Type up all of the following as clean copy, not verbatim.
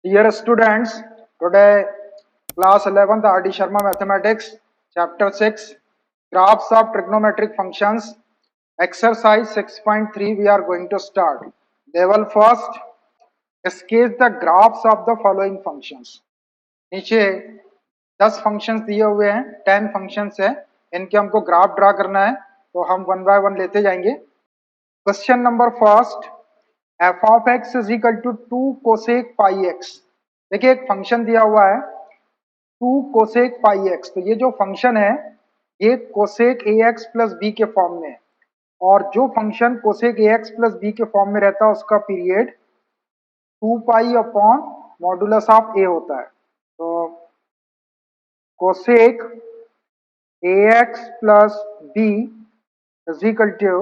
Dear students, today class 11th R.D. Sharma Mathematics, chapter 6, graphs of trigonometric functions, exercise 6.3 we are going to start. Level first, sketch the graphs of the following functions. नीचे 10 functions दिए हुए हैं, 10 functions है, इनके हमको graph draw करना है, तो हम वन बाय वन लेते जाएंगे. Question number first, F of x is equal to 2 cosec pi X. देखिए एक फंक्शन दिया हुआ है 2 कोसेक पाई एक्स, तो ये जो फंक्शन है ये cosec A x plus B के फॉर्म में है, और जो function cosec A x plus B के फॉर्म में रहता है उसका period 2 pi upon modulus of A होता है. तो cosec A x plus B is equal to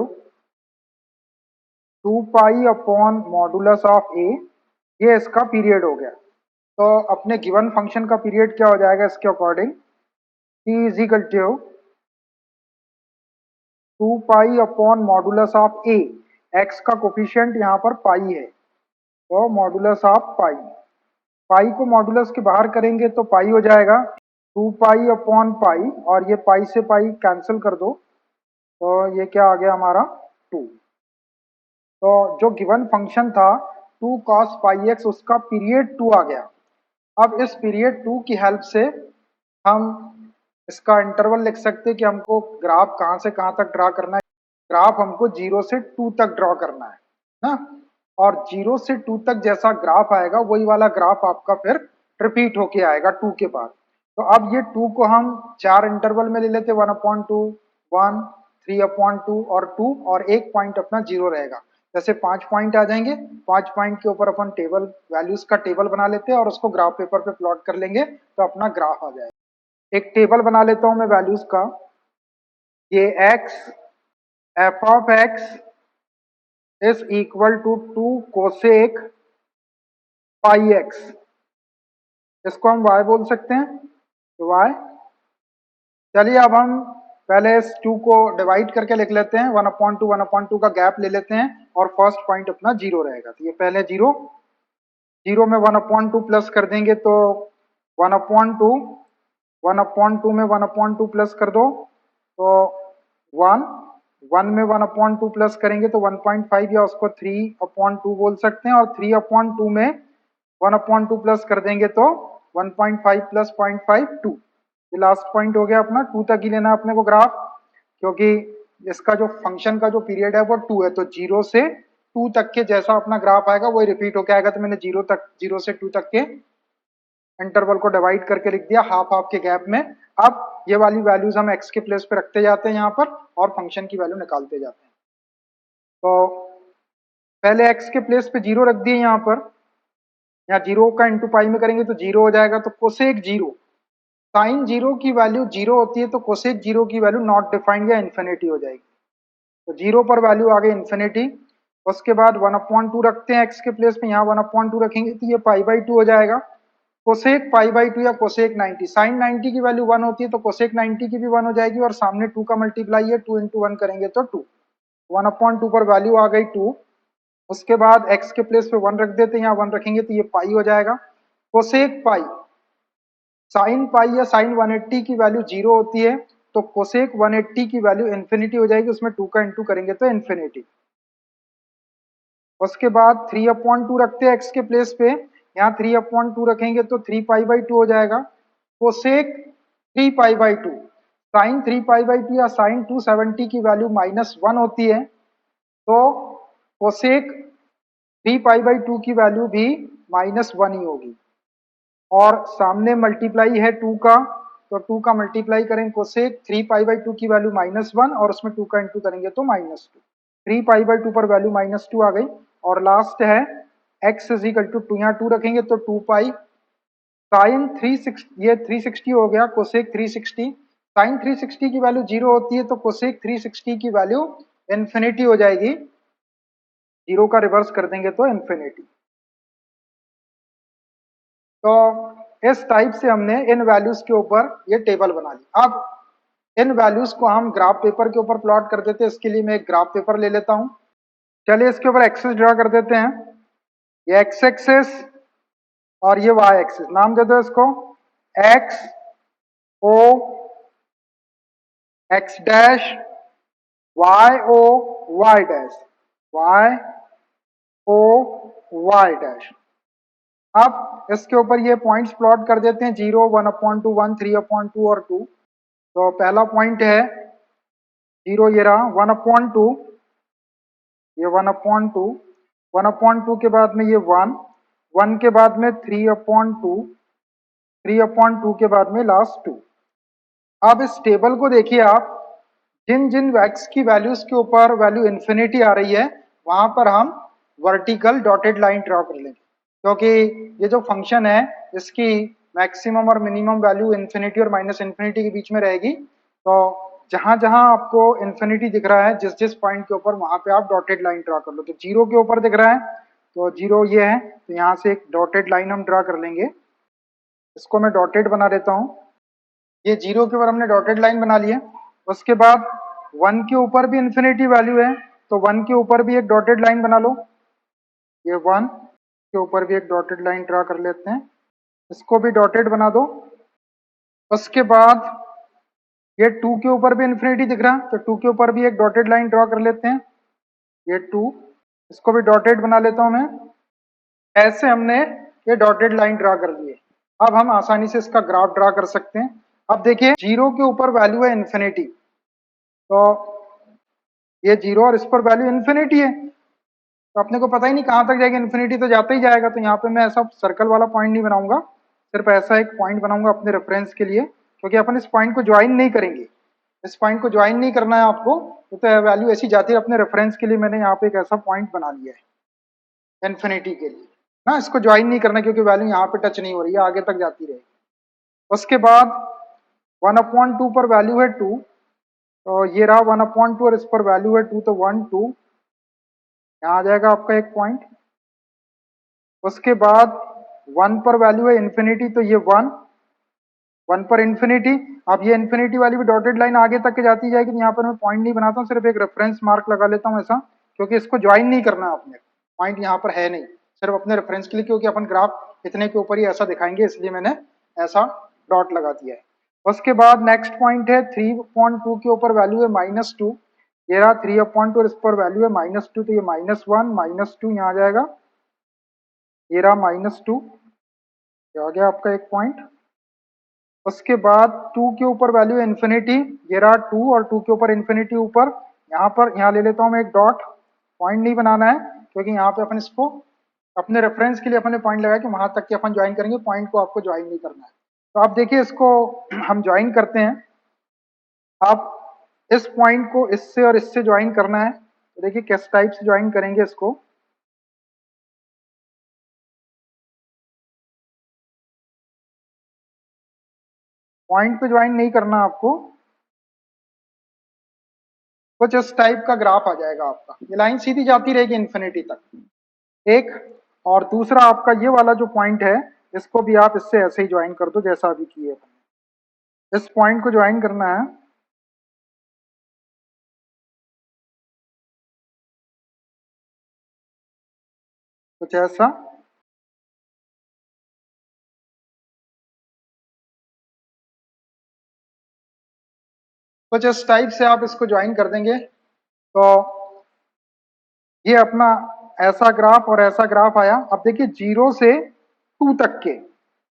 2 pi upon modulus of A, ये इसका पीरियड हो गया. तो अपने गिवन फंक्शन का पीरियड क्या हो जाएगा इसके according, t is equal to 2 pi upon modulus of A. X का कोफिशिएंट यहाँ पर पाई है, तो मॉडुलस ऑफ पाई, पाई को मॉडुलस के बाहर करेंगे तो पाई हो जाएगा 2 पाई अपॉन पाई, और ये पाई से पाई कैंसिल कर दो, तो ये क्या आ गया हमारा 2. तो जो गिवन फंक्शन था 2 cos पाई एक्स, उसका पीरियड 2 आ गया. अब इस पीरियड 2 की हेल्प से हम इसका इंटरवल लिख सकते हैं कि हमको ग्राफ कहाँ से कहाँ तक ड्रा करना है. ग्राफ हमको 0 से 2 तक ड्रॉ करना है ना, और 0 से 2 तक जैसा ग्राफ आएगा वही वाला ग्राफ आपका फिर रिपीट होके आएगा 2 के बाद. तो अब ये 2 को हम 4 इंटरवल में ले लेते, 1/2, 1, 3/2 और 2, और एक पॉइंट अपना 0 रहेगा. जैसे 5 पॉइंट आ जाएंगे, 5 पॉइंट के ऊपर अपन टेबल वैल्यूज का टेबल बना लेते हैं और उसको ग्राफ पेपर पे प्लॉट कर लेंगे तो अपना ग्राफ आ जाएगा. एक टेबल बना लेता हूं मैं वैल्यूज का. ये x f of x is equal to 2 cosec pi x, इसको हम y बोल सकते हैं, तो y. चलिए अब हम पहले इस 2 को डिवाइड करके लिख लेते हैं, 1/2 का गैप ले लेते हैं और फर्स्ट पॉइंट अपना 0 रहेगा. तो ये पहले 0, 0 में 1/2 प्लस कर देंगे तो 1/2, 1/2 में 1/2 प्लस कर दो तो 1, 1 में 1/2 प्लस करेंगे तो 1.5, या उसको 3/2 बोल सकते हैं, और 3/2 में 1/2 प्लस कर देंगे तो 1.5 प्लस 0.5 2. ये लास्ट पॉइंट हो गया अपना. 2 तक ही लेना है अपने को ग्राफ, क्योंकि इसका जो फंक्शन का जो पीरियड है वो 2 है, तो 0 से 2 तक के जैसा अपना ग्राफ आएगा वही रिपीट होके आएगा. तो मैंने 0 से 2 तक के इंटरवल को डिवाइड करके लिख दिया हाफ हाफ के गैप में. अब ये वाली वैल्यूज हम एक्स के प्लेस पे रखते जाते हैं यहाँ पर, और फंक्शन की वैल्यू निकालते जाते हैं. तो पहले एक्स के प्लेस पे 0 रख दिए यहाँ पर, यहाँ 0 का इंटू पाई में करेंगे तो 0 हो जाएगा. तो कोसेक 0, साइन 0 की वैल्यू 0 होती है, तो कोसेक 0 की वैल्यू नॉट डिफाइंड या इन्फिनिटी हो जाएगी. तो 0 पर वैल्यू आ गई इन्फिनिटी. उसके बाद 1/2 रखते हैं एक्स के प्लेस पे, यहाँ 1/2 रखेंगे तो ये पाई/2 हो जाएगा. कोसेक पाई/2 या कोसेक 90, साइन 90 की वैल्यू 1 होती है तो कोसेक 90 की भी 1 हो जाएगी, और सामने 2 का मल्टीप्लाई है, 2 इंटू 1 करेंगे तो 2. 1/2 पर वैल्यू आ गई 2. उसके बाद x के प्लेस पे 1 रख देते हैं, यहाँ 1 रखेंगे तो ये पाई हो जाएगा. कोसेक पाई, साइन पाई या साइन 180 की वैल्यू 0 होती है, तो कोसेक 180 की वैल्यू इन्फिनिटी हो जाएगी, उसमें 2 का इंटू करेंगे तो इन्फिनिटी. उसके बाद 3/2 रखते हैं x के प्लेस पे, यहाँ 3/2 रखेंगे तो 3 पाई/2 हो जाएगा. कोसेक 3 पाई/2, साइन 3 पाई/2 या साइन 270 की वैल्यू -1 होती है, तो कोसेक 3 पाई/2 की वैल्यू भी -1 ही होगी. और सामने मल्टीप्लाई है 2 का, तो 2 का मल्टीप्लाई करेंगे, कोसेक 3 पाई/2 की वैल्यू -1 और उसमें 2 का इंटू करेंगे तो -2. 3 पाई/2 पर वैल्यू -2 आ गई. और लास्ट है x इज इक्वल टू 2, यहाँ 2 रखेंगे तो 2 पाई, साइन 360, ये 360 हो गया, कोसेक 360. साइन 360 की वैल्यू 0 होती है, तो कोसेक 360 की वैल्यू इन्फिनिटी हो जाएगी, 0 का रिवर्स कर देंगे तो इन्फिनिटी. तो इस टाइप से हमने इन वैल्यूज के ऊपर ये टेबल बना ली. अब इन वैल्यूज को हम ग्राफ पेपर के ऊपर प्लॉट कर देते हैं. इसके लिए मैं एक ग्राफ पेपर ले लेता हूं. चलिए इसके ऊपर एक्सेस ड्रा कर देते हैं. ये एक्स एक्सेस और ये y एक्सिस, नाम दे दो इसको x o x dash, y o y dash, y o y dash. अब इसके ऊपर ये पॉइंट्स प्लॉट कर देते हैं, 0, 1/2, 1, 3/2 और 2। तो पहला पॉइंट है 0, ये रहा, 1/2, ये 1/2, 1/2 के बाद में ये 1, 1 के बाद में 3/2, 3/2 के बाद में लास्ट 2। अब इस टेबल को देखिए आप, जिन जिन x की वैल्यूज के ऊपर वैल्यू इन्फिनिटी आ रही है वहां पर हम वर्टिकल डॉटेड लाइन ड्रॉ कर लेंगे, क्योंकि ये जो फंक्शन है इसकी मैक्सिमम और मिनिमम वैल्यू इन्फिनिटी और माइनस इन्फिनिटी के बीच में रहेगी। तो जहां जहां आपको इन्फिनिटी दिख रहा है, जिस जिस पॉइंट के ऊपर, वहां पे आप डॉटेड लाइन ड्रॉ कर लो। तो 0 के ऊपर दिख रहा है तो 0 ये है, तो यहाँ से एक डॉटेड लाइन हम ड्रॉ कर लेंगे। इसको मैं डॉटेड बना देता हूँ। ये 0 के ऊपर हमने डॉटेड लाइन बना ली है। उसके बाद 1 के ऊपर भी इन्फिनिटी वैल्यू है, तो 1 के ऊपर भी एक डॉटेड लाइन बना लो। ये 1 के ऊपर भी एक डॉटेड लाइन ड्रा कर लेते हैं, इसको भी डॉटेड बना दो। उसके बाद ये 2 के ऊपर भी इन्फिनिटी दिख रहा है, तो 2 के ऊपर भी एक डॉटेड लाइन ड्रॉ कर लेते हैं, ये 2, इसको भी डॉटेड बना लेता हूं मैं। ऐसे हमने ये डॉटेड लाइन ड्रा कर लिए। अब हम आसानी से इसका ग्राफ ड्रा कर सकते हैं। अब देखिए 0 के ऊपर वैल्यू है इन्फिनिटी, तो ये 0 और इस पर वैल्यू इन्फिनिटी है, तो अपने को पता ही नहीं कहां तक जाएगा, इन्फिनिटी तो जाता ही जाएगा। तो यहाँ पे मैं ऐसा सर्कल वाला पॉइंट नहीं बनाऊंगा, सिर्फ ऐसा एक पॉइंट बनाऊंगा अपने रेफरेंस के लिए, क्योंकि अपन इस पॉइंट को ज्वाइन नहीं करेंगे। इस पॉइंट को ज्वाइन नहीं करना है आपको, तो वैल्यू ऐसी जाती है। अपने रेफरेंस के लिए मैंने यहाँ पे एक ऐसा पॉइंट बना लिया है इन्फिनिटी के लिए ना, इसको ज्वाइन नहीं करना क्योंकि वैल्यू यहाँ पे टच नहीं हो रही है, आगे तक जाती रहेगी। उसके बाद 1/2 पर वैल्यू है 2, तो ये रहा 1/2 और इस पर वैल्यू है 2, तो 1, 2 यहाँ आ जाएगा आपका एक पॉइंट। उसके बाद 1 पर वैल्यू है इन्फिनिटी, तो ये 1, 1 पर इन्फिनिटी। अब ये इन्फिनिटी वाली भी डॉटेड लाइन आगे तक के जाती जाएगी, यहाँ पर मैं पॉइंट नहीं बनाता हूँ, सिर्फ एक रेफरेंस मार्क लगा लेता हूँ ऐसा, क्योंकि इसको ज्वाइन नहीं करना है आपने, पॉइंट यहाँ पर है नहीं, सिर्फ अपने रेफरेंस के लिए, क्योंकि अपन ग्राफ इतने के ऊपर ही ऐसा दिखाएंगे, इसलिए मैंने ऐसा डॉट लगा दिया है। उसके बाद नेक्स्ट पॉइंट है 3/2 के ऊपर वैल्यू है -2, ये रहा 3/2 और इस पर वैल्यू है -2, तो ये -1, -2 यहाँ आ जाएगा, ये रहा -2, ये आ गया आपका एक पॉइंट। उसके बाद 2 के ऊपर वैल्यू है इन्फिनिटी, ये रहा 2 और 2 के ऊपर इन्फिनिटी ऊपर, यहाँ पर यहाँ ले लेता हूँ मैं एक डॉट, पॉइंट नहीं बनाना है क्योंकि यहाँ पे अपन इसको अपने रेफरेंस के लिए अपने पॉइंट लगा कि वहां तक के अपन ज्वाइन करेंगे, पॉइंट को आपको ज्वाइन नहीं करना है। तो आप देखिए इसको हम ज्वाइन करते हैं। आप इस पॉइंट को इससे और इससे ज्वाइन करना है, तो देखिए किस टाइप से ज्वाइन करेंगे इसको। पॉइंट पे ज्वाइन नहीं करना आपको, कुछ इस टाइप का ग्राफ आ जाएगा आपका, ये लाइन सीधी जाती रहेगी इन्फिनिटी तक, एक। और दूसरा आपका ये वाला जो पॉइंट है, इसको भी आप इससे ऐसे ही ज्वाइन कर दो जैसा अभी किए। इस पॉइंट को ज्वाइन करना है, कुछ ऐसा। कुछ इस टाइप से आप इसको ज्वाइन कर देंगे, तो ये अपना ऐसा ग्राफ और ऐसा ग्राफ आया। अब देखिए 0 से 2 तक के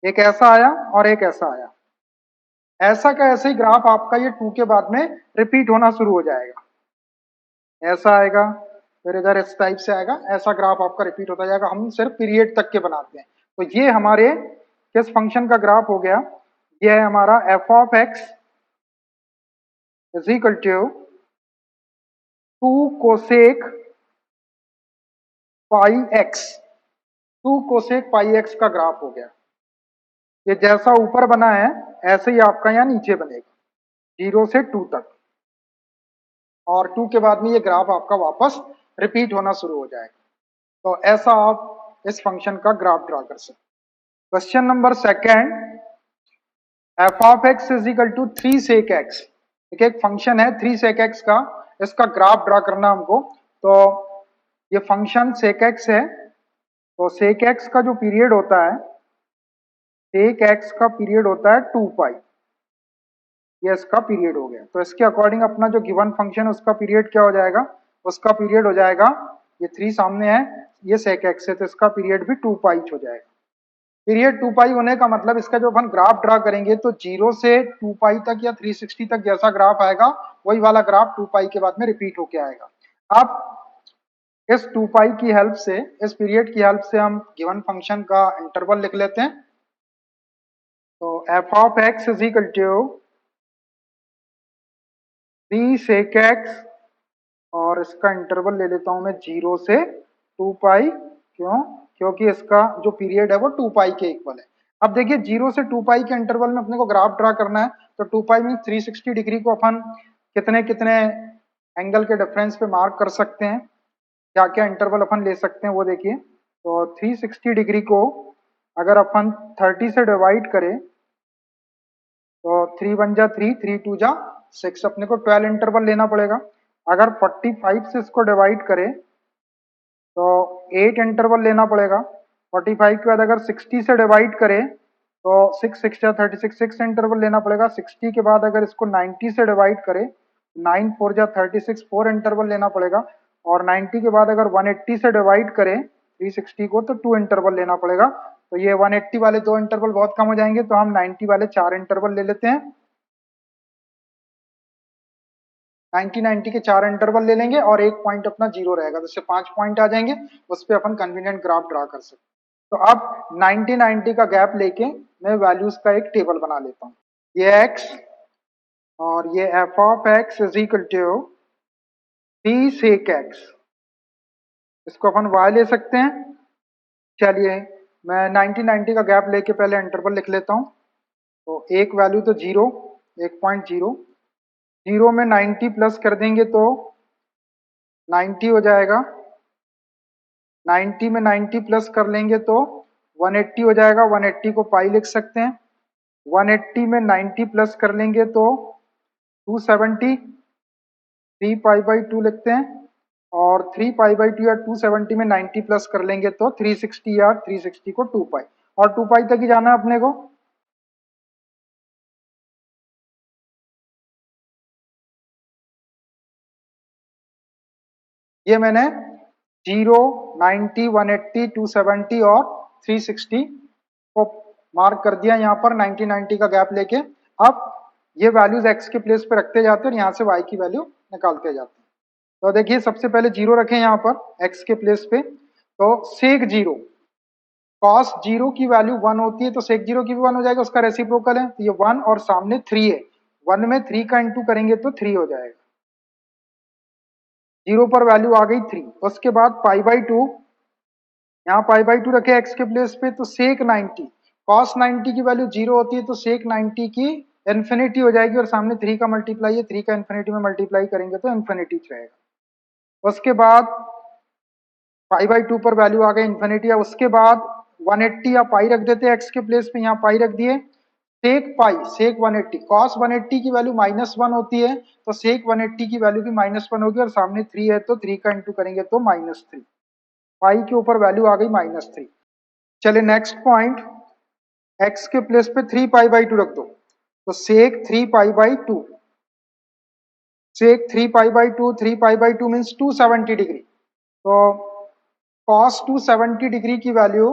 एक ऐसा आया और एक ऐसा आया, ऐसा का ऐसे ही ग्राफ आपका ये 2 के बाद में रिपीट होना शुरू हो जाएगा, ऐसा आएगा, फिर इधर इस टाइप से आएगा, ऐसा ग्राफ आपका रिपीट होता जाएगा। हम सिर्फ पीरियड तक के बनाते हैं। तो ये हमारे किस फंक्शन का ग्राफ हो गया, ये है हमारा f(x) is equal to 2 cosec pi X, 2 cosec pi X का ग्राफ हो गया। ये जैसा ऊपर बना है ऐसे ही आपका यहाँ नीचे बनेगा 0 से 2 तक, और 2 के बाद में ये ग्राफ आपका वापस रिपीट होना शुरू हो जाएगा। तो ऐसा आप इस फंक्शन का ग्राफ ड्रा कर सकते। Question number second, f(x) is equal to 3 sec x, एक फंक्शन है 3 sec x का, इसका ग्राफ ड्रा करना हमको। तो ये फंक्शन sec x है, तो sec x का जो पीरियड होता है एक एक्स का पीरियड होता है 2 पाई, ये इसका पीरियड हो गया। तो इसके अकॉर्डिंग अपना जो गिवन फंक्शन है उसका पीरियड क्या हो जाएगा, उसका पीरियड हो जाएगा, ये 3 सामने है, ये सेक एक्स है, तो इसका पीरियड भी 2 पाई हो जाएगा। पीरियड 2 पाई होने का मतलब इसका जो अपन ग्राफ ड्रा करेंगे तो 0 से 2 पाई तक या 360 तक जैसा ग्राफ आएगा वही वाला ग्राफ 2 पाई के बाद में रिपीट होके आएगा। अब इस 2 पाई की हेल्प से, इस पीरियड की हेल्प से हम गिवन फंक्शन का इंटरवल लिख लेते हैं। तो F of x is equal to 3 sec X, और इसका इंटरवल ले लेता हूं मैं 0 से 2 पाई। क्यों? क्योंकि इसका जो पीरियड है वो 2 पाई के इक्वल है। अब देखिए 0 से 2 पाई के इंटरवल में अपने को ग्राफ ड्रा करना है, तो 2 पाई मीन 360 डिग्री को अपन कितने कितने एंगल के डिफरेंस पे मार्क कर सकते हैं, क्या क्या इंटरवल अपन ले सकते हैं वो देखिए। तो 360 डिग्री को अगर अपन 30 से डिवाइड करें तो 3 1 जा 3, 3 2 जा 6, अपने को 12 इंटरवल लेना पड़ेगा। अगर 45 से इसको डिवाइड करें तो 8 इंटरवल लेना पड़ेगा। 45 के बाद अगर 60 से डिवाइड करें तो 6 6 जा 36, 6 इंटरवल लेना पड़ेगा। 60 के बाद अगर इसको 90 से डिवाइड करें, 9 4 जा 36, 4 इंटरवल लेना पड़ेगा। और 90 के बाद अगर 180 से डिवाइड करें 360 को तो 2 इंटरवल लेना पड़ेगा। तो ये 180 वाले 2 इंटरवल बहुत कम हो जाएंगे, तो हम 90 वाले 4 इंटरवल ले लेते हैं। 90 90 के 4 इंटरवल ले लेंगे और एक पॉइंट अपना जीरो रहेगा, तो इससे 5 पॉइंट आ जाएंगे, उस पर अपन कन्वीनियंट ग्राफ ड्रा कर सकते हैं। तो अब 90 90 का गैप लेके मैं वैल्यूज का एक टेबल बना लेता हूँ। ये x और ये F of x is equal to 3 sec X, इसको अपन y ले सकते हैं। चलिए मैं 90 90 का गैप लेके पहले इंटरवल लिख लेता हूँ। तो एक वैल्यू तो 0, 1.0, 0 में 90 प्लस कर देंगे तो 90 हो जाएगा। 90 में 90 प्लस कर लेंगे तो 180 हो जाएगा, 180 को पाई लिख सकते हैं। 180 में 90 प्लस कर लेंगे तो 270, 3 पाई बाई 2 लिखते हैं। और 3 पाई बाई 2 या 270 में 90 प्लस कर लेंगे तो 360, या 360 को 2 पाई, और 2 पाई तक ही जाना है अपने को। ये मैंने 0, 90, 180, 270 और 360 को मार्क कर दिया यहाँ पर 90 90 का गैप लेके। अब ये वैल्यूज एक्स के प्लेस पे रखते जाते हैं और यहाँ से वाई की वैल्यू निकालते जाते हैं। तो देखिए सबसे पहले 0 रखें यहाँ पर एक्स के प्लेस पे, तो सेक 0, कॉस 0 की वैल्यू 1 होती है तो सेक 0 की भी 1 हो जाएगा, उसका रेसिप्रोकल है, तो ये 1 और सामने 3 है, 1 में 3 का इंटू करेंगे तो 3 हो जाएगा। 0 पर वैल्यू आ गई 3। उसके बाद पाई बाई 2, यहाँ पाई बाई 2 रखे एक्स के प्लेस पे, तो सेक 90, कॉस 90 की वैल्यू 0 होती है तो सेक 90 की इन्फिनिटी हो जाएगी, और सामने 3 का मल्टीप्लाई है, 3 का इन्फिनिटी में मल्टीप्लाई करेंगे तो इन्फिनिटी रहेगा। उसके बाद पाई बाई 2 पर वैल्यू आ गई इन्फिनिटी। उसके बाद 180 या पाई रख देते हैं एक्स के प्लेस पे, यहाँ पाई रख दिए। सेक पाई, सेक 180, कॉस 180 की वैल्यू -1 होती है तो सेक 180 की वैल्यू भी -1 होगी, और सामने 3 है तो 3 का इंटू करेंगे तो -3, पाई के ऊपर वैल्यू आ गई -3। चलिए नेक्स्ट पॉइंट, एक्स के प्लेस पे 3 पाई बाई 2 रख दो, तो sec 3 pi by 2, sec 3 pi by 2, 3 pi by 2 means 270 degree. तो cos 270 डिग्री की वैल्यू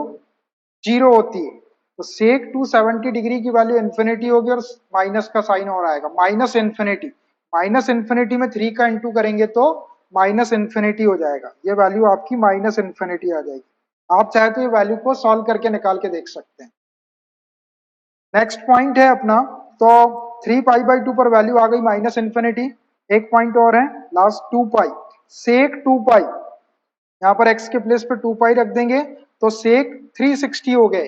0 होती है, तो सेक 270 डिग्री की वैल्यू इन्फिनिटी होगी और माइनस का साइन और आएगा, माइनस इन्फिनिटी। माइनस इन्फिनिटी में 3 का इंटू करेंगे तो माइनस इन्फिनिटी हो जाएगा, ये वैल्यू आपकी माइनस इन्फिनिटी आ जाएगी। आप चाहे तो ये वैल्यू को सॉल्व करके निकाल के देख सकते हैं। नेक्स्ट पॉइंट है अपना, तो 3 पाई बाई 2 पर वैल्यू आ गई माइनस इन्फिनिटी। एक पॉइंट और है लास्ट, 2 पाई, सेक 2 पाई, यहाँ पर x के प्लेस पे 2 पाई रख देंगे तो सेक 360 हो गए।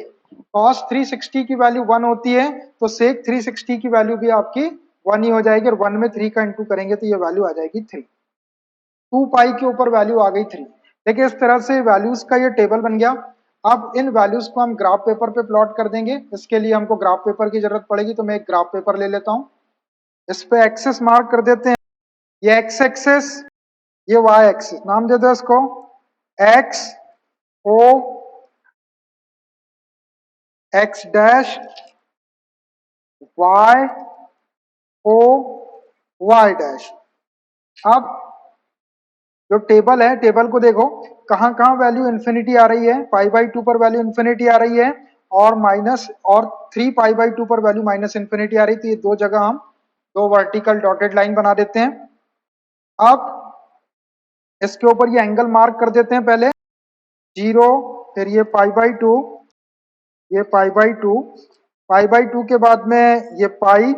cos 360 की वैल्यू 1 होती है तो सेक 360 की वैल्यू भी आपकी 1 ही हो जाएगी, और 1 में 3 का इंटू करेंगे तो ये वैल्यू आ जाएगी 3। 2 पाई के ऊपर वैल्यू आ गई 3। देखिए इस तरह से वैल्यूज का ये टेबल बन गया। अब इन वैल्यूज को हम ग्राफ पेपर पे प्लॉट कर देंगे, इसके लिए हमको ग्राफ पेपर की जरूरत पड़ेगी, तो मैं एक ग्राफ पेपर ले लेता हूँ। इस पे एक्सेस मार्क कर देते हैं, ये एक्स एक्सेस, ये वाई एक्सेस, नाम दे दो इसको एक्स ओ x dash y o y dash. अब जो टेबल है, टेबल को देखो कहाँ कहाँ वैल्यू इन्फिनिटी आ रही है, पाई बाई टू पर वैल्यू इन्फिनिटी आ रही है और माइनस और 3 पाई बाई टू पर वैल्यू माइनस इन्फिनिटी आ रही थी। दो जगह हम दो वर्टिकल डॉटेड लाइन बना देते हैं। अब इसके ऊपर ये एंगल मार्क कर देते हैं, पहले 0, फिर ये पाई बाई टू, ये pi by two, pi by two के बाद में ये पाई,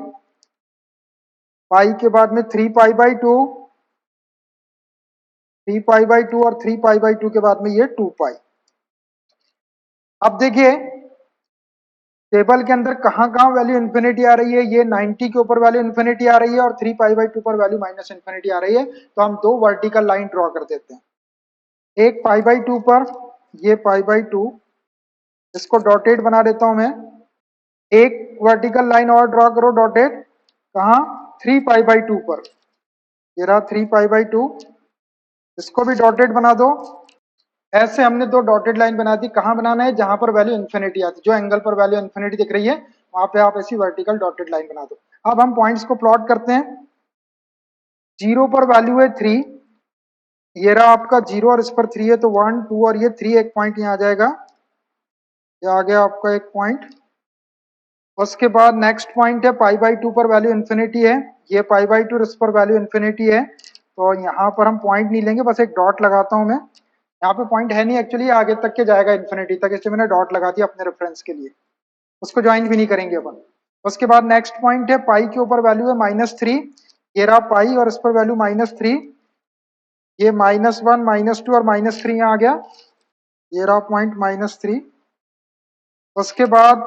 पाई के बाद में 3 pi by two, 3 pi by two और 3 पाई बाई टू के बाद में ये 2 पाई। अब देखिए टेबल के अंदर कहाँ कहाँ वैल्यू इन्फिनिटी आ रही है, ये 90 के ऊपर वैल्यू इन्फिनिटी आ रही है और 3 पाई बाई टू पर वैल्यू माइनस इन्फिनिटी आ रही है। तो हम दो वर्टिकल लाइन ड्रॉ कर देते हैं, एक पाई बाई टू पर, ये पाई बाई टू, इसको डॉटेड बना देता हूं मैं। एक वर्टिकल लाइन और ड्रॉ करो डॉटेड, कहाँ, 3 पाई बाई टू पर, ये रहा 3 पाई बाई टू, इसको भी डॉटेड बना दो। ऐसे हमने दो डॉटेड लाइन बना दी। कहाँ बनाना है, जहां पर वैल्यू इन्फिनिटी आती है, जो एंगल पर वैल्यू इन्फिनिटी दिख रही है वहां पे आप ऐसी वर्टिकल डॉटेड लाइन बना दो। अब हम पॉइंट्स को प्लॉट करते हैं। 0 पर वैल्यू है 3, ये रहा आपका 0 और इस पर 3 है तो 1 2 और ये 3, एक पॉइंट यहाँ आ जाएगा, ये आ गया आपका एक पॉइंट। उसके बाद नेक्स्ट पॉइंट है पाई बाई टू पर वैल्यू इन्फिनिटी है, ये पाई बाई टू इस पर वैल्यू इन्फिनिटी है, तो यहाँ पर हम पॉइंट नहीं लेंगे, बस एक डॉट लगाता हूँ मैं। यहाँ पे पॉइंट है नहीं एक्चुअली, आगे तक के जाएगा इन्फिनिटी तक, इसलिए मैंने डॉट लगा दिया अपने रेफरेंस के लिए, उसको ज्वाइन भी नहीं करेंगे अपन। उसके बाद नेक्स्ट पॉइंट है पाई के ऊपर वैल्यू है -3, ये रहा पाई और इस पर वैल्यू -3, ये -1 -2 और -3 यहाँ आ गया, ये रहा पॉइंट -3। उसके बाद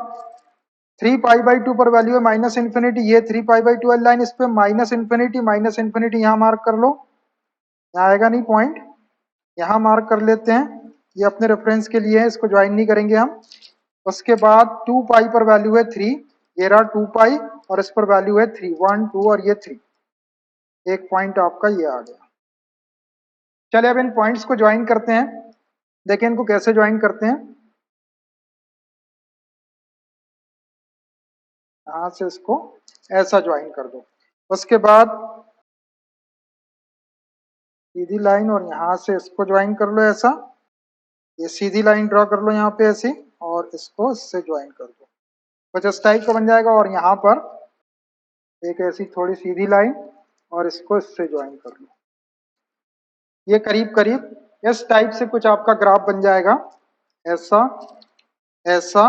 3 पाई बाई टू पर वैल्यू है माइनस इन्फिनिटी, ये 3 पाई बाई टू लाइन, इस पे माइनस इन्फिनिटी यहाँ मार्क कर लो, यहाँ आएगा नहीं पॉइंट, यहाँ मार्क कर लेते हैं, ये अपने रेफरेंस के लिए है, इसको ज्वाइन नहीं करेंगे हम। उसके बाद 2 पाई पर वैल्यू है 3, ये रहा 2 पाई और इस पर वैल्यू है 3, 1 2 और ये 3, एक पॉइंट आपका ये आ गया। चलिए अब इन पॉइंट्स को ज्वाइन करते हैं, देखिए इनको कैसे ज्वाइन करते हैं। यहाँ से इसको ऐसा ज्वाइन कर दो, उसके बाद सीधी लाइन और यहाँ से इसको ज्वाइन कर लो ऐसा, ये सीधी लाइन ड्रॉ कर लो यहाँ पे ऐसे और इसको इससे ज्वाइन कर दो, कुछ इस टाइप का बन जाएगा। और यहाँ पर एक ऐसी थोड़ी सीधी लाइन और इसको इससे ज्वाइन कर लो, ये करीब करीब इस टाइप से कुछ आपका ग्राफ बन जाएगा, ऐसा, ऐसा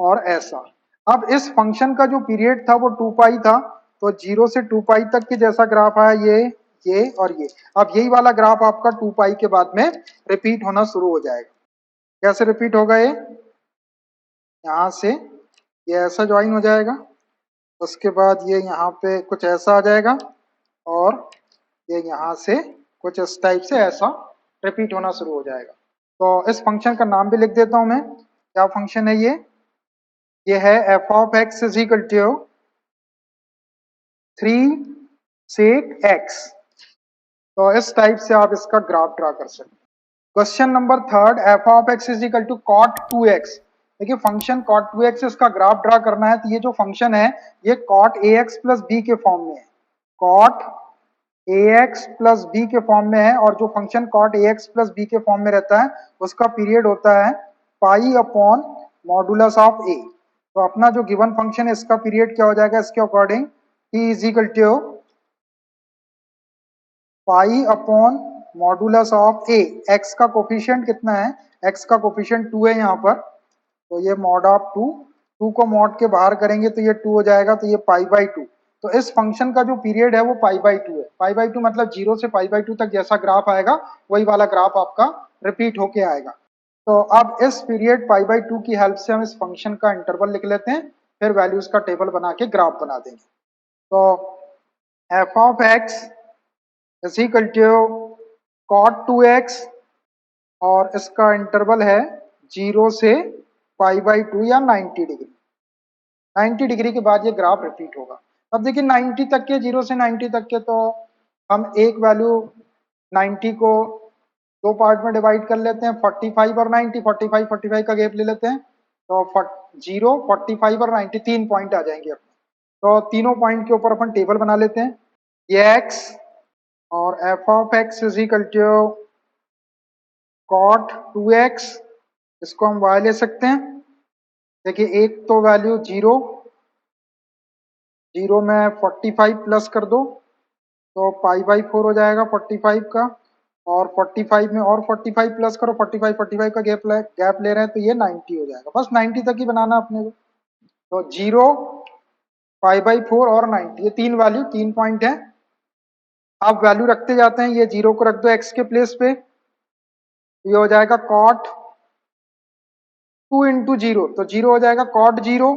और ऐसा। अब इस फंक्शन का जो पीरियड था वो 2 पाई था, तो 0 से 2 पाई तक के जैसा ग्राफ आया ये और ये। अब यही वाला ग्राफ आपका 2 पाई के बाद में रिपीट होना शुरू हो जाएगा। कैसे रिपीट होगा ये, यहाँ से ये ऐसा ज्वाइन हो जाएगा, उसके बाद ये यहाँ पे कुछ ऐसा आ जाएगा और ये यहाँ से कुछ इस टाइप से ऐसा रिपीट होना शुरू हो जाएगा। तो इस फंक्शन का नाम भी लिख देता हूं मैं, क्या फंक्शन है ये है f of x is equal to 3 sec x. तो इस टाइप से आप इसका ग्राफ ड्रा कर सकते हैं। Question number third, f of x is equal to cot 2x। देखिए फंक्शन कॉट 2x इसका ग्राफ ड्रा करना है, तो ये जो फंक्शन है ये कॉट ax प्लस बी के फॉर्म में है, कॉट ax प्लस बी के फॉर्म में है। और जो function cot ax plus B के फॉर्म में रहता है उसका पीरियड होता है pi upon modulus of a। तो अपना जो गिवन फंक्शन है इसका पीरियड क्या हो जाएगा, इसके according t is equal to pi upon modulus of a। x का कोफिशिएंट कितना है, x का कोफिशिएंट 2 है यहाँ पर, तो ये मॉड ऑफ 2, 2 को मॉड के बाहर करेंगे तो ये 2 हो जाएगा, तो ये पाई बाई 2। तो इस फंक्शन का जो पीरियड है वो पाई बाई 2 है। पाई बाई 2 मतलब 0 से पाई बाई 2 तक जैसा ग्राफ आएगा वही वाला ग्राफ आपका रिपीट होके आएगा। तो अब इस पीरियड पाई बाई 2 की हेल्प से हम इस फंक्शन का इंटरवल लिख लेते हैं, फिर वैल्यूज का टेबल बना के ग्राफ बना देंगे। तो F of x is equal to cot 2x और इसका इंटरवल है 0 से पाई बाई 2 या 90 डिग्री। 90 डिग्री के बाद ये ग्राफ रिपीट होगा। अब देखिए 90 तक के, 0 से 90 तक के, तो हम एक वैल्यू 90 को दो पार्ट में डिवाइड कर लेते हैं, 45 और 90, 45 45 का गैप ले लेते हैं, तो 0, 45 और 90 3 पॉइंट आ जाएंगे अपने। तो तीनों पॉइंट के ऊपर अपन टेबल बना लेते हैं। ये x और f of x is equal to cot 2x, इसको हम y ले सकते हैं। देखिए एक तो वैल्यू 0 में 45 प्लस कर दो तो π/4 हो जाएगा 45 का, और 45 में और 45 प्लस करो, 45 का गैप ले रहे हैं तो ये 90 हो जाएगा। बस 90 तक ही बनाना अपने को। तो 0, π/4 और 90, ये तीन वैल्यू 3 पॉइंट है। आप वैल्यू रखते जाते हैं, ये 0 को रख दो x के प्लेस पे, ये हो जाएगा cot 2 इंटू 0, तो 0 हो जाएगा cot 0।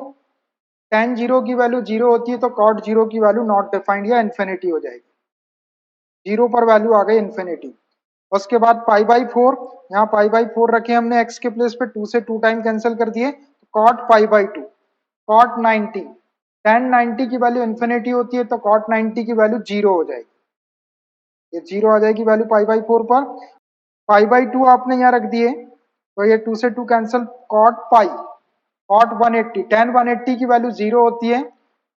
tan 0 की वैल्यू 0 होती है तो cot 0 की वैल्यू नॉट डिफाइंड या इन्फिनिटी हो जाएगी। 0 पर वैल्यू आ गई इन्फिनिटी। उसके बाद π/4, यहाँ π/4 रखे हमने x के प्लेस पे, 2 से 2 टाइम कैंसिल कर दिए, cot π/2, cot 90, tan 90 की वैल्यू इन्फिनिटी होती है तो cot 90 की वैल्यू 0 हो जाएगी, ये 0 आ जाएगी वैल्यू π/4 पर। π/2 आपने यहाँ रख दिए तो ये 2 से 2 कैंसिल, cot पाई, cot 180, tan 180 की वैल्यू 0 होती है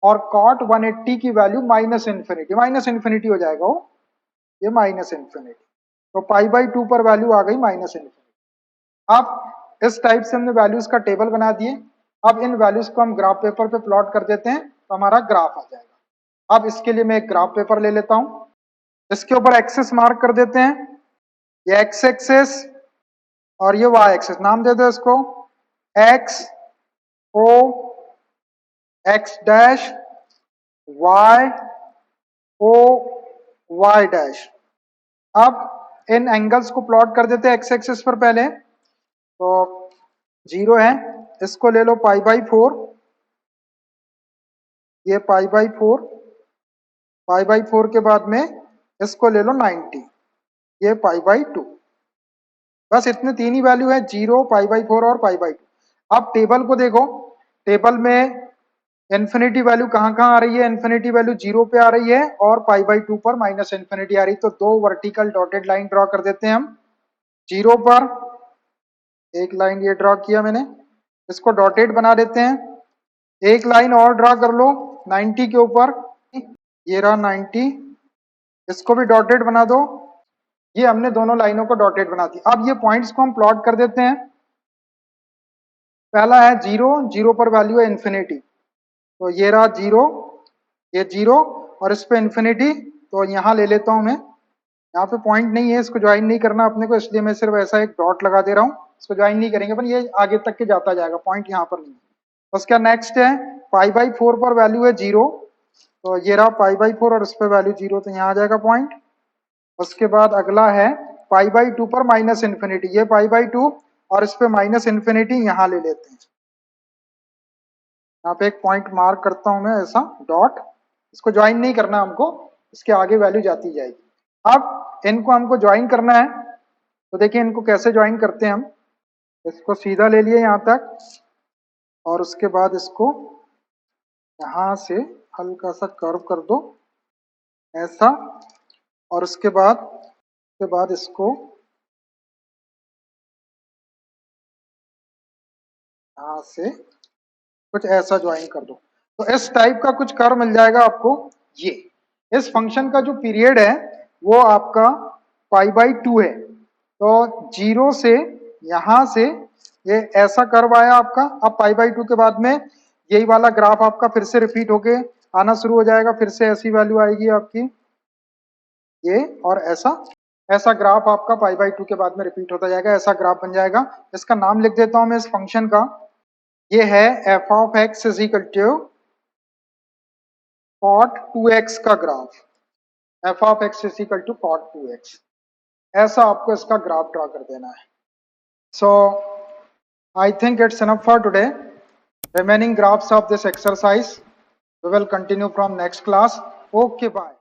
और cot 180 की वैल्यू माइनस इन्फिनिटी हो जाएगा वो, ये माइनस इन्फिनिटी। तो π/2 पर वैल्यू आ गई माइनस इन्फिनिटी। अब इस टाइप से हमने वैल्यूज का टेबल बना दिए। अब इन वैल्यूज को हम ग्राफ पेपर पे प्लॉट कर देते हैं तो हमारा ग्राफ आ जाएगा। अब इसके लिए मैं एक ग्राफ पेपर ले लेता हूं, इसके ऊपर एक्सेस मार्क कर देते हैं, ये एक्स एक्सेस और ये वाई एक्सेस, नाम दे दो इसको X O X dash, Y O Y dash. अब इन एंगल्स को प्लॉट कर देते हैं एक्स एक्सिस पर पहले, तो 0 है, इसको ले लो π/4, ये π/4, π/4 के बाद में इसको ले लो 90, ये π/2। बस इतने तीन ही वैल्यू है, 0, π/4 और π/2। अब टेबल को देखो, टेबल में इन्फिनिटी वैल्यू कहाँ कहाँ आ रही है, इन्फिनिटी वैल्यू 0 पे आ रही है और π/2 पर माइनस इन्फिनिटी आ रही है। तो दो वर्टिकल डॉटेड लाइन ड्रॉ कर देते हैं हम। 0 पर एक लाइन ये ड्रॉ किया मैंने, इसको डॉटेड बना देते हैं। एक लाइन और ड्रॉ कर लो 90 के ऊपर, ये रहा 90, इसको भी डॉटेड बना दो। ये हमने दोनों लाइनों को डॉटेड बना दी। अब ये पॉइंट्स को हम प्लॉट कर देते हैं। पहला है 0, 0 पर वैल्यू है इन्फिनिटी, तो ये रहा 0, ये 0 और इस पे इन्फिनिटी, तो यहाँ ले लेता हूँ मैं, यहाँ पे पॉइंट नहीं है, इसको ज्वाइन नहीं करना अपने को, इसलिए मैं सिर्फ ऐसा एक डॉट लगा दे रहा हूँ, इसको ज्वाइन नहीं करेंगे, पर ये आगे तक के जाता जाएगा, पॉइंट यहाँ पर नहीं है। उसका नेक्स्ट है π/4 पर वैल्यू है 0, तो ये रहा π/4 और इस पे वैल्यू 0, तो यहाँ आ जाएगा पॉइंट। उसके बाद अगला है π/2 पर माइनस इन्फिनिटी, ये π/2 और इस पे माइनस इन्फिनिटी, यहाँ ले लेते हैं। यहाँ पे एक पॉइंट मार्क करता हूं मैं ऐसा डॉट, इसको ज्वाइन नहीं करना हमको, इसके आगे वैल्यू जाती जाएगी। अब इनको हमको ज्वाइन करना है, तो देखिए इनको कैसे ज्वाइन करते हैं हम। इसको सीधा ले लिए यहाँ तक और उसके बाद इसको यहाँ से हल्का सा कर्व कर दो ऐसा, और उसके बाद इसको यहाँ से कुछ ऐसा ज्वाइन कर दो, तो इस टाइप का कुछ कर्व मिल जाएगा आपको। ये इस फंक्शन का जो पीरियड है वो आपका π/2 है, तो 0 से यहाँ से ये ऐसा कर्व आया आपका। अब π/2 के बाद में यही वाला ग्राफ आपका फिर से रिपीट होके आना शुरू हो जाएगा, फिर से ऐसी वैल्यू आएगी आपकी ये, और ऐसा ग्राफ आपका π/2 के बाद में रिपीट होता जाएगा, ऐसा ग्राफ बन जाएगा। इसका नाम लिख देता हूं मैं इस फंक्शन का, ये है f of x is equal to cot 2x का graph, f of x is equal to cot 2x, ऐसा आपको इसका ग्राफ ड्रॉ कर देना है। So I think it's enough for today. Remaining graphs of this exercise we will continue from next class. Okay, bye.